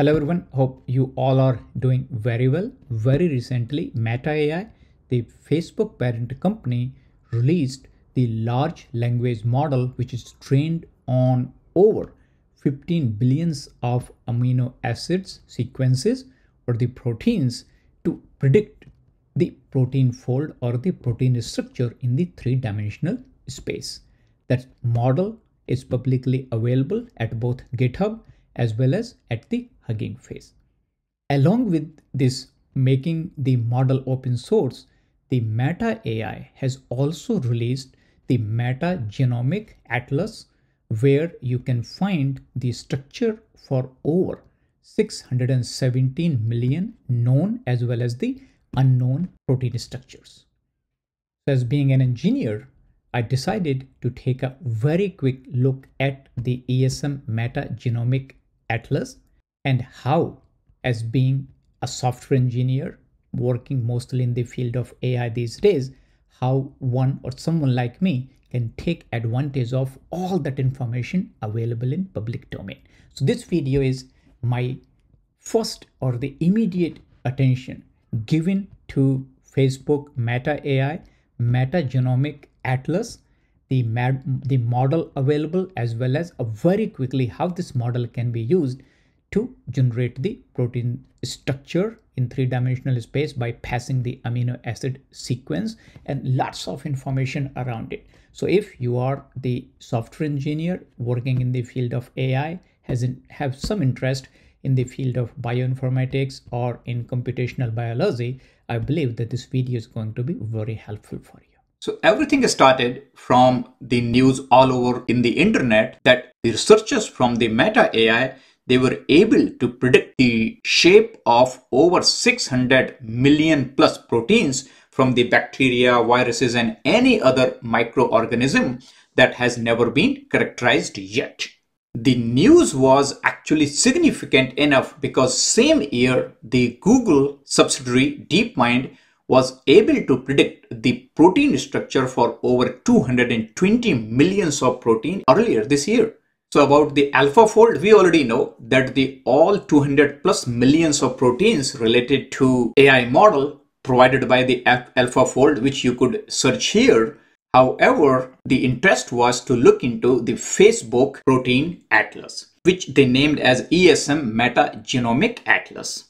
Hello everyone, hope you all are doing very well. Very recently, Meta AI, the Facebook parent company, released the large language model which is trained on over 15 billions of amino acids sequences or the proteins to predict the protein fold or the protein structure in the three-dimensional space. That model is publicly available at both GitHub as well as at the Hugging Face. Along with this making the model open source, the Meta AI has also released the Metagenomic Atlas, where you can find the structure for over 617 million known as well as the unknown protein structures. So as being an engineer, I decided to take a very quick look at the ESM Metagenomic Atlas and how, as being a software engineer working mostly in the field of AI these days, how one or someone like me can take advantage of all that information available in public domain. So this video is my first or the immediate attention given to Facebook Meta AI Metagenomic Atlas, the model available, as well as very quickly how this model can be used to generate the protein structure in three-dimensional space by passing the amino acid sequence and lots of information around it. So if you are the software engineer working in the field of AI, have some interest in the field of bioinformatics or in computational biology, I believe that this video is going to be very helpful for you. So everything started from the news all over in the internet that the researchers from the Meta AI, they were able to predict the shape of over 600 million plus proteins from the bacteria, viruses, and any other microorganism that has never been characterized yet. The news was actually significant enough because same year, the Google subsidiary DeepMind was able to predict the protein structure for over 220 millions of protein earlier this year. So about the AlphaFold, we already know that the all 200 plus millions of proteins related to AI model provided by the AlphaFold, which you could search here. However, the interest was to look into the Facebook Protein Atlas, which they named as ESM Metagenomic Atlas.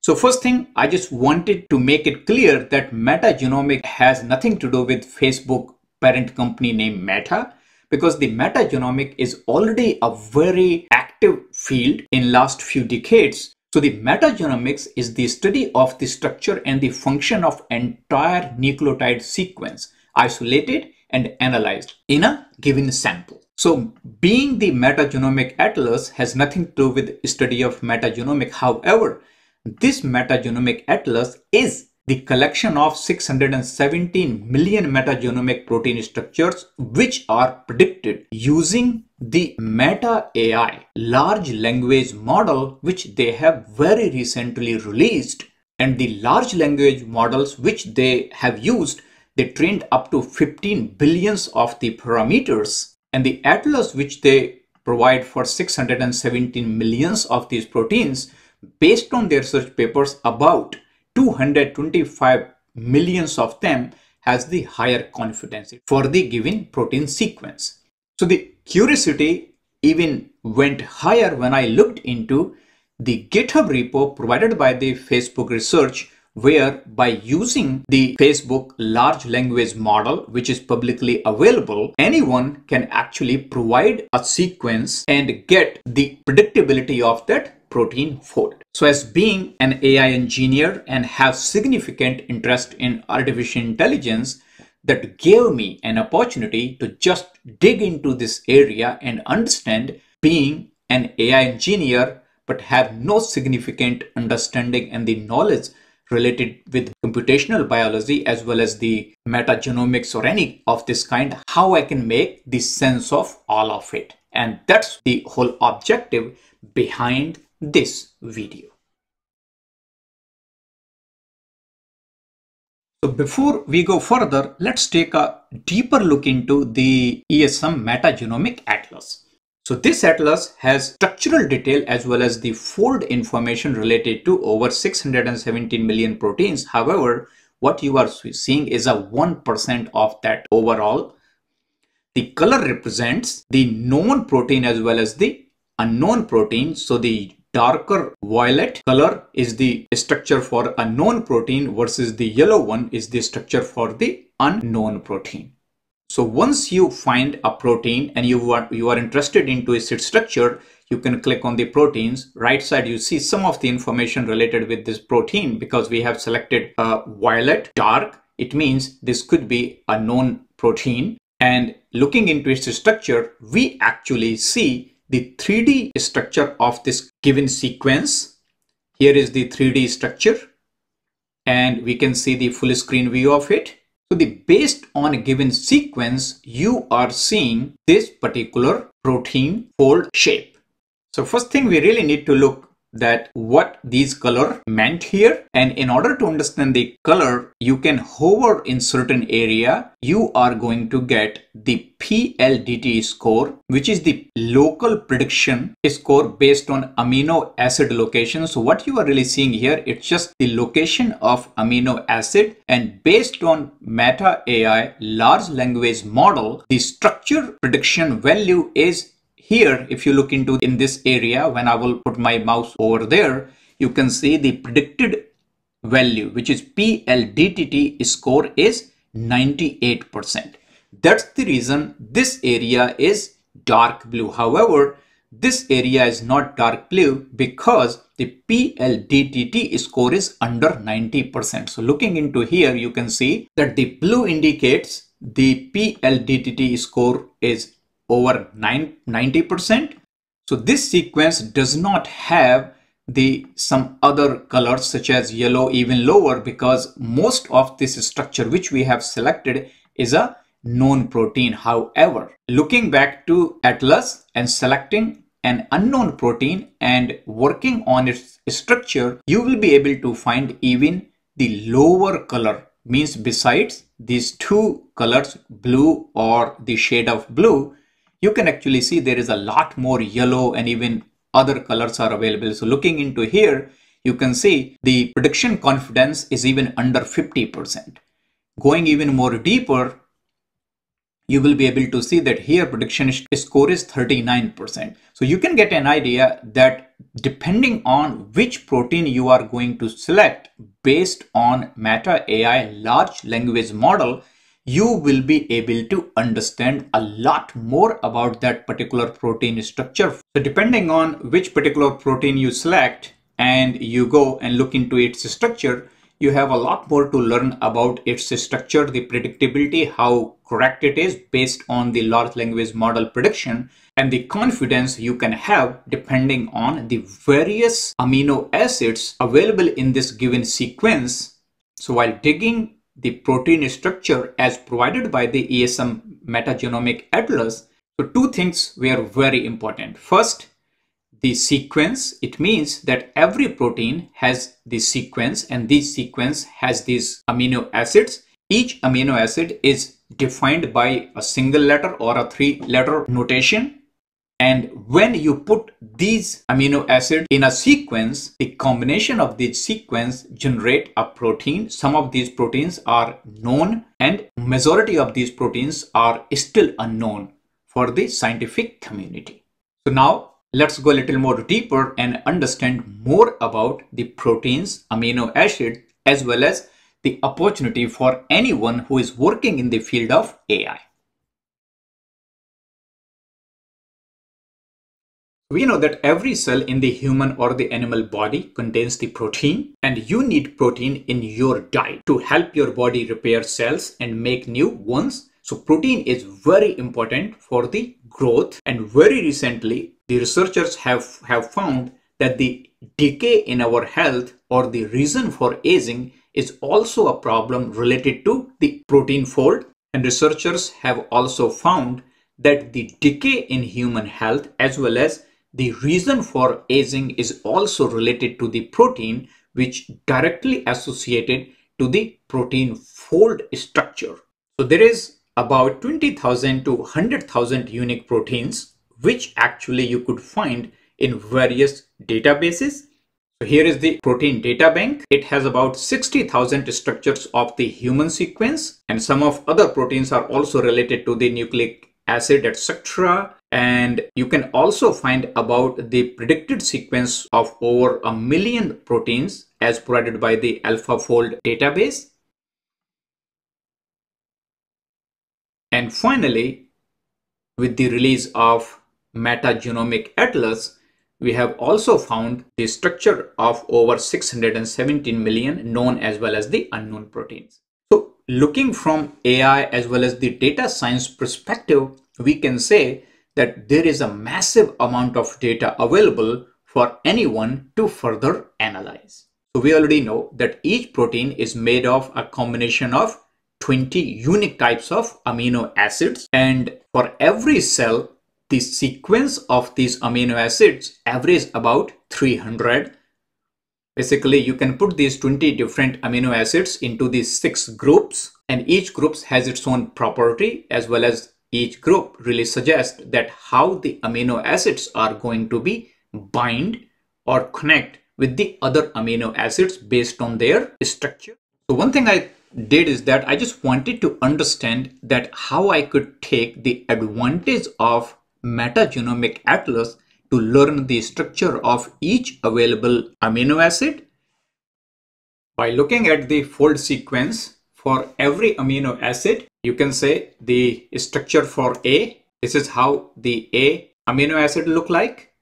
So first thing, I just wanted to make it clear that metagenomic has nothing to do with Facebook parent company named Meta, because the metagenomic is already a very active field in last few decades. So the metagenomics is the study of the structure and the function of entire nucleotide sequence, isolated and analyzed in a given sample. So being the Metagenomic Atlas has nothing to do with study of metagenomic. However, this Metagenomic Atlas is the collection of 617 million metagenomic protein structures which are predicted using the Meta AI large language model, which they have very recently released. And the large language models which they have used, they trained up to 15 billions of the parameters, and the atlas which they provide for 617 millions of these proteins, based on their research papers, about 225 millions of them has the higher confidence for the given protein sequence. So the curiosity even went higher when I looked into the GitHub repo provided by the Facebook research, where by using the Facebook large language model, which is publicly available, anyone can actually provide a sequence and get the predictability of that protein fold. So as being an AI engineer and have significant interest in artificial intelligence, that gave me an opportunity to just dig into this area and understand, being an AI engineer but have no significant understanding and the knowledge related with computational biology as well as the metagenomics or any of this kind, how I can make the sense of all of it. And that's the whole objective behind this video. So before we go further, let's take a deeper look into the ESM Metagenomic Atlas. So this atlas has structural detail as well as the fold information related to over 617 million proteins. However, what you are seeing is a 1% of that overall. The color represents the known protein as well as the unknown protein. So the darker violet color is the structure for a known protein versus the yellow one is the structure for the unknown protein. So once you find a protein and you are interested into its structure, you can click on the proteins. Right side, you see some of the information related with this protein. Because we have selected a violet dark, it means this could be a known protein. And looking into its structure, we actually see the 3D structure of this given sequence. Here is the 3D structure, and we can see the full screen view of it. So based on a given sequence, you are seeing this particular protein fold shape. So first thing, we really need to look that what these color meant here. And in order to understand the color, you can hover in certain area. You are going to get the PLDT score, which is the local prediction score based on amino acid location. So what you are really seeing here, it's just the location of amino acid, and based on Meta AI large language model, the structure prediction value is here. If you look into in this area, when I will put my mouse over there, you can see the predicted value, which is PLDT score is 98%. That's the reason this area is dark blue. However, this area is not dark blue because the PLDT score is under 90%. So looking into here, you can see that the blue indicates the PLDT score is over 90%. So this sequence does not have some other colors such as yellow, even lower, because most of this structure which we have selected is a known protein. However, looking back to Atlas and selecting an unknown protein and working on its structure, you will be able to find even the lower color. Means besides these two colors, blue or the shade of blue, you can actually see there is a lot more yellow and even other colors are available. So looking into here, you can see the prediction confidence is even under 50%. Going even more deeper, you will be able to see that here prediction score is 39%. So you can get an idea that depending on which protein you are going to select based on Meta AI large language model, you will be able to understand a lot more about that particular protein structure. So depending on which particular protein you select and you go and look into its structure, you have a lot more to learn about its structure, the predictability, how correct it is based on the large language model prediction, and the confidence you can have depending on the various amino acids available in this given sequence. So while digging the protein structure as provided by the ESM Metagenomic Atlas, so two things were very important. First, the sequence. It means that every protein has the sequence, and this sequence has these amino acids. Each amino acid is defined by a single letter or a 3-letter notation. And when you put these amino acids in a sequence, the combination of these sequence generate a protein. Some of these proteins are known and majority of these proteins are still unknown for the scientific community. So now let's go a little more deeper and understand more about the proteins, amino acids, as well as the opportunity for anyone who is working in the field of AI. We know that every cell in the human or the animal body contains the protein, and you need protein in your diet to help your body repair cells and make new ones. So protein is very important for the growth, and very recently the researchers have found that the decay in our health or the reason for aging is also a problem related to the protein fold. And researchers have also found that the decay in human health as well as the reason for aging is also related to the protein, which directly associated to the protein fold structure. So there is about 20,000 to 100,000 unique proteins which actually you could find in various databases. So here is the protein data bank. It has about 60,000 structures of the human sequence, and some of other proteins are also related to the nucleic acid, etc. And you can also find about the predicted sequence of over 1 million proteins as provided by the AlphaFold database. And finally, with the release of Metagenomic Atlas, we have also found the structure of over 617 million known as well as the unknown proteins. So looking from AI as well as the data science perspective, we can say that there is a massive amount of data available for anyone to further analyze. So we already know that each protein is made of a combination of 20 unique types of amino acids, and for every cell the sequence of these amino acids average about 300. Basically, you can put these 20 different amino acids into these 6 groups, and each group has its own property, as well as each group really suggests that how the amino acids are going to be bind or connect with the other amino acids based on their structure. So one thing I did is that I just wanted to understand that how I could take the advantage of Metagenomic Atlas to learn the structure of each available amino acid. By looking at the fold sequence for every amino acid, you can say the structure for A. This is how the A amino acid look like.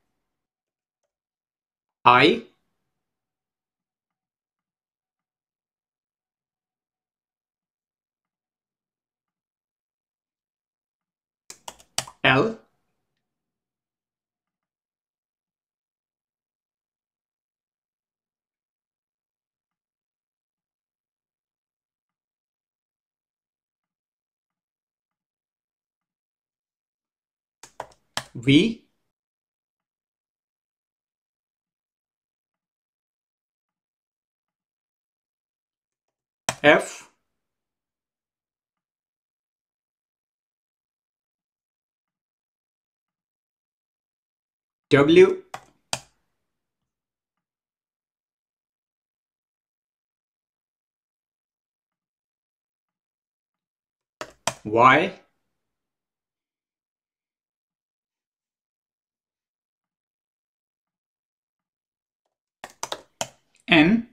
I, L, V, F, W, Y, N,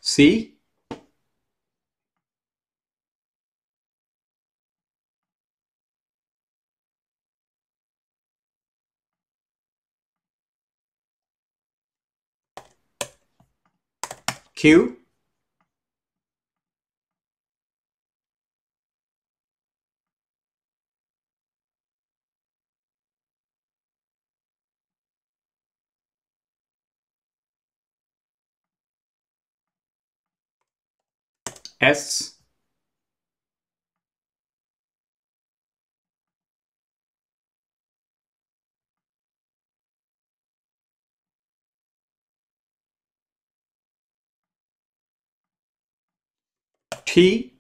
C, Q, S, T,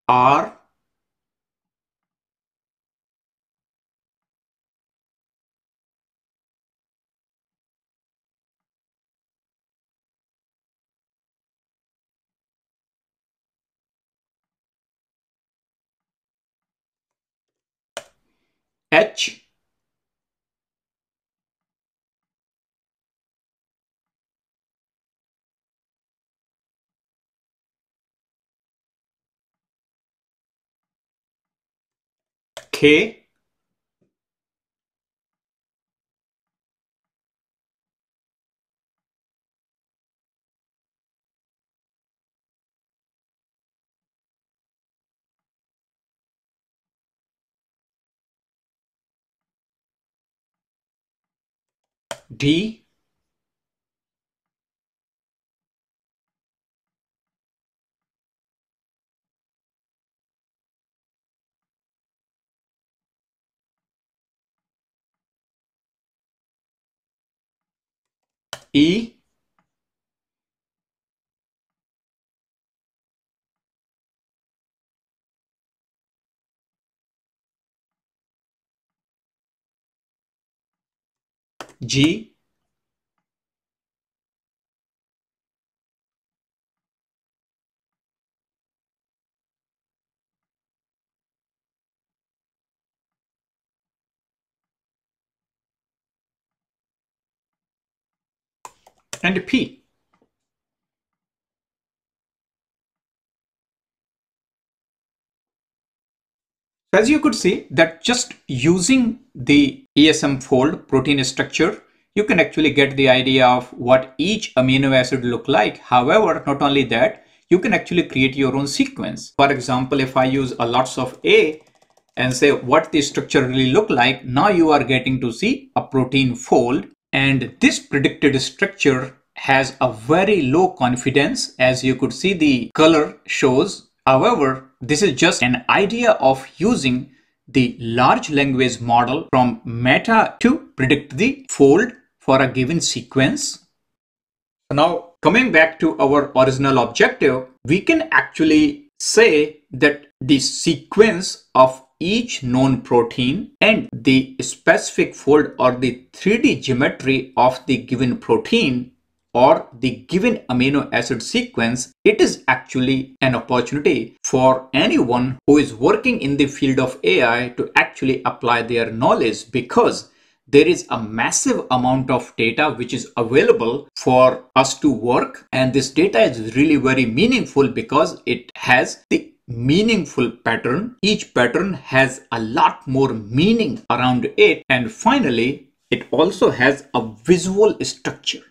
R, H, K, D, E, G, and P. As you could see that just using the ESM fold protein structure, you can actually get the idea of what each amino acid look like. However, not only that, you can actually create your own sequence. For example, if I use a lots of A and say what the structure really look like, now you are getting to see a protein fold, and this predicted structure has a very low confidence. As you could see, the color shows. However, this is just an idea of using the large language model from Meta to predict the fold for a given sequence. So now coming back to our original objective, we can actually say that the sequence of each known protein and the specific fold or the 3D geometry of the given protein or the given amino acid sequence, it is actually an opportunity for anyone who is working in the field of AI to actually apply their knowledge, because there is a massive amount of data which is available for us to work, and this data is really very meaningful because it has the meaningful pattern. Each pattern has a lot more meaning around it, and finally it also has a visual structure.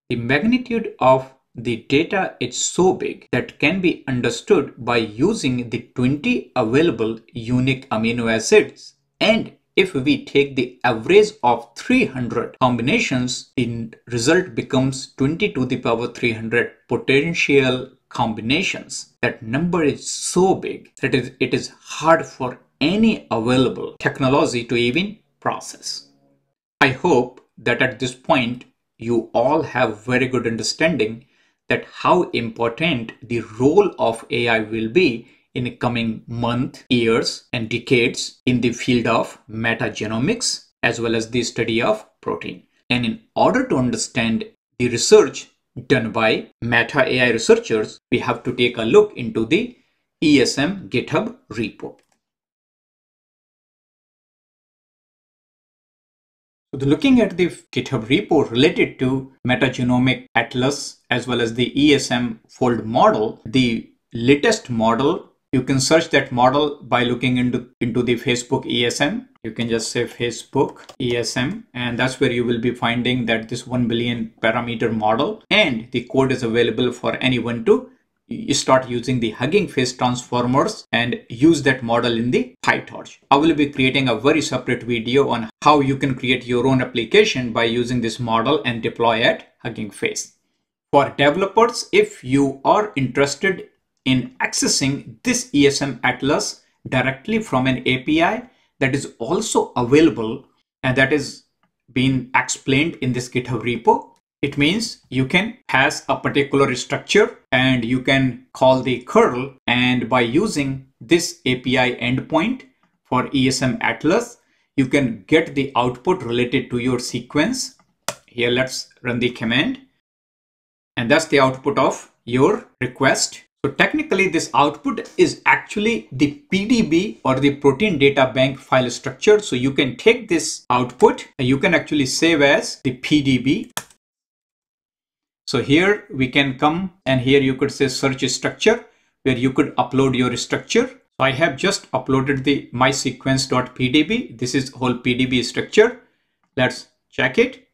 The magnitude of the data is so big that can be understood by using the 20 available unique amino acids, and if we take the average of 300 combinations, the result becomes 20 to the power 300 potential combinations. That number is so big that it is hard for any available technology to even process. I hope that at this point you all have very good understanding that how important the role of AI will be in coming months, years, and decades in the field of metagenomics as well as the study of protein. And in order to understand the research done by Meta AI researchers, we have to take a look into the ESM GitHub repo. So looking at the GitHub repo related to Metagenomic Atlas as well as the ESM fold model, the latest model, you can search that model by looking into the Facebook ESM. You can just say Facebook ESM, and that's where you will be finding that this 1 billion parameter model, and the code is available for anyone to start using the Hugging Face transformers and use that model in the PyTorch. I will be creating a very separate video on how you can create your own application by using this model and deploy at Hugging Face. For developers, if you are interested in accessing this ESM Atlas directly from an API, that is also available and that is being explained in this GitHub repo. It means you can pass a particular structure and you can call the curl, and by using this API endpoint for ESM Atlas, you can get the output related to your sequence. Here, let's run the command, and that's the output of your request. So technically this output is actually the PDB or the protein data bank file structure. So you can take this output and you can actually save as the PDB. So here we can come and here you could say search structure, where you could upload your structure. So I have just uploaded the mysequence.pdb. This is whole PDB structure. Let's check it.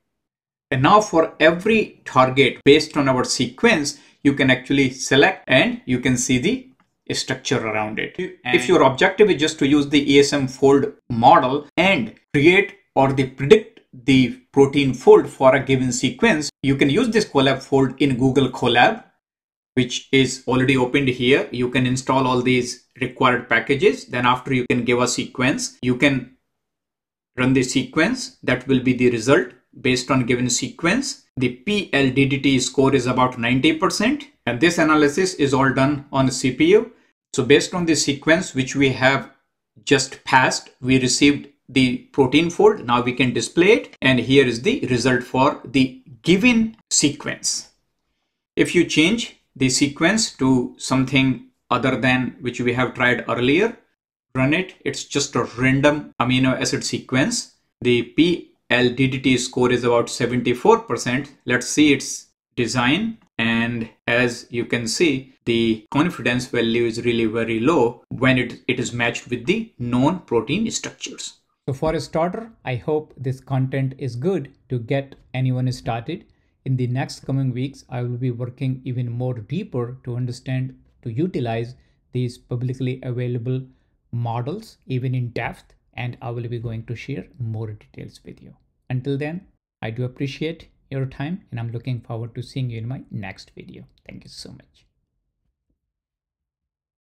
And now for every target based on our sequence, you can actually select and you can see the structure around it. And if your objective is just to use the ESM fold model and create or predict the protein fold for a given sequence, you can use this ColabFold in Google Colab, which is already opened here. You can install all these required packages. Then after you can give a sequence, you can run the sequence. That will be the result based on given sequence. The PLDDT score is about 90%. And this analysis is all done on the CPU. So based on the sequence which we have just passed, we received the protein fold. Now we can display it. And here is the result for the given sequence. If you change the sequence to something other than which we have tried earlier, run it. It's just a random amino acid sequence. The PLDDT score is about 74%. Let's see its design. And as you can see, the confidence value is really very low when it is matched with the known protein structures. So for a starter, I hope this content is good to get anyone started. In the next coming weeks, I will be working even more deeper to understand, to utilize these publicly available models even in depth, and I will be going to share more details with you. Until then, I do appreciate your time, and I'm looking forward to seeing you in my next video. Thank you so much.